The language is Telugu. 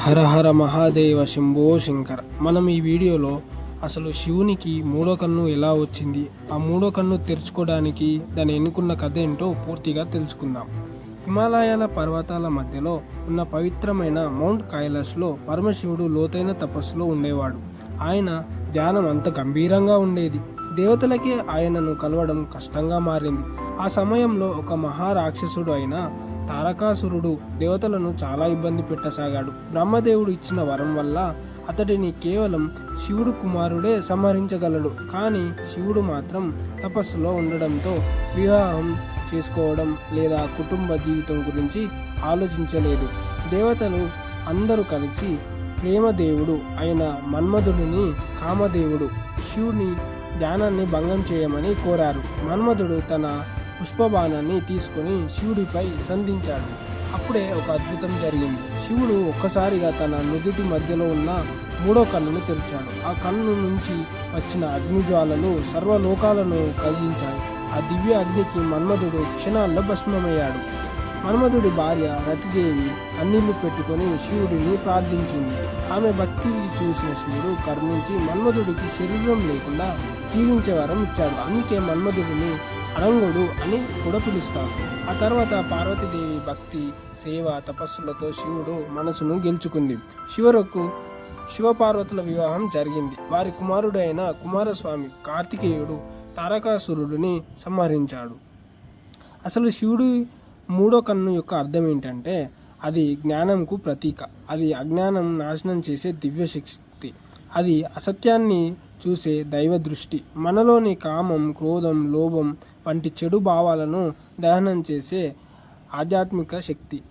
హర హర మహాదేవ శంభో శంకర. మనం ఈ వీడియోలో అసలు శివునికి మూడో కన్ను ఎలా వచ్చింది, ఆ మూడో కన్ను తెరుచుకోవడానికి దాన్ని ఎన్నుకున్న కథ ఏంటో పూర్తిగా తెలుసుకుందాం. హిమాలయాల పర్వతాల మధ్యలో ఉన్న పవిత్రమైన మౌంట్ కైలాస్లో పరమశివుడు లోతైన తపస్సులో ఉండేవాడు. ఆయన ధ్యానం అంత గంభీరంగా ఉండేది. దేవతలకే ఆయనను కలవడం కష్టంగా మారింది. ఆ సమయంలో ఒక మహారాక్షసుడు అయిన తారకాసురుడు దేవతలను చాలా ఇబ్బంది పెట్టసాగాడు. బ్రహ్మదేవుడు ఇచ్చిన వరం వల్ల అతడిని కేవలం శివుడు కుమారుడే సంహరించగలడు. కానీ శివుడు మాత్రం తపస్సులో ఉండడంతో వివాహం చేసుకోవడం లేదా కుటుంబ జీవితం గురించి ఆలోచించలేదు. దేవతలు అందరూ కలిసి ప్రేమదేవుడు అయిన మన్మధుడిని కామదేవుడు శివుని ధ్యానాన్ని భంగం చేయమని కోరారు. మన్మధుడు తన పుష్పబాణాన్ని తీసుకుని శివుడిపై సంధించాడు. అప్పుడే ఒక అద్భుతం జరిగింది. శివుడు ఒక్కసారిగా తన నుదుటి మధ్యలో ఉన్న మూడో కన్నును తెరిచాడు. ఆ కన్ను నుంచి వచ్చిన అగ్నిజ్వాలలు సర్వలోకాలను కలిగించాయి. ఆ దివ్య అగ్నికి మన్మధుడు క్షణాల్లో భస్మమయ్యాడు. మన్మధుడి భార్య రతిదేవి కన్నీళ్లు పెట్టుకొని శివుడిని ప్రార్థించింది. ఆమె భక్తి చూసిన శివుడు కరుణించి మన్మధుడికి శరీరం లేకుండా జీవించే వరం ఇచ్చాడు. అందుకే మన్మధుడిని అనంగుడు అని కూడా పిలుస్తారు. ఆ తర్వాత పార్వతీదేవి భక్తి, సేవ, తపస్సులతో శివుడు మనసును గెలుచుకుంది. చివరకు శివపార్వతుల వివాహం జరిగింది. వారి కుమారుడైన కుమారస్వామి కార్తికేయుడు తారకాసురుడిని సంహరించాడు. అసలు శివుడి మూడో కన్ను యొక్క అర్థం ఏంటంటే అది జ్ఞానంకు ప్రతీక. అది అజ్ఞానం నాశనం చేసే దివ్య శక్తి. అది అసత్యాన్ని చూసే దైవ దృష్టి. మనలోని కామం, క్రోధం, లోభం వంటి చెడు భావాలను దహనం చేసే ఆధ్యాత్మిక శక్తి.